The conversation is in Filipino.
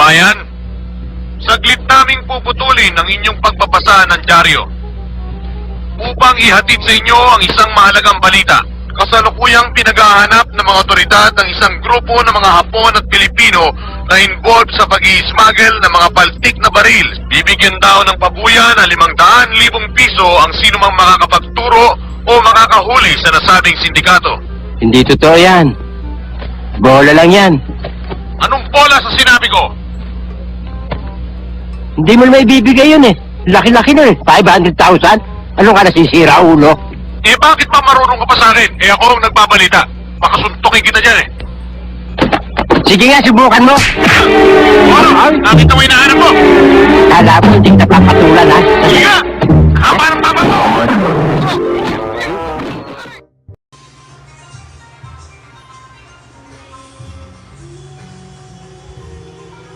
kababayan, saglit naming puputulin ang inyong pagbabasa ng dyaryo upang ihatid sa inyo ang isang mahalagang balita. Kasalukuyang pinaghahanap ng mga otoridad ang isang grupo ng mga Hapon at Pilipino na involved sa pag-i-smuggle ng mga paltik na baril. Bibigyan daw ng pabuya na 500,000 piso ang sino mang makakapagturo o makakahuli sa nasabing sindikato. Hindi totoo yan. Bola lang yan. Anong bola sa sinabi ko? Hindi mo naman ibibigay yun eh. Laki-laki nun eh. 500,000? Anong ka nasisira, ulo? Eh bakit pa marunong ka pa sa akin? Eh ako ang nagbabalita. Makasuntokin kita dyan eh. Sige nga, subukan mo. Oh, nakita mo hinahanap mo? Kala mo hindi kita papatulan ha?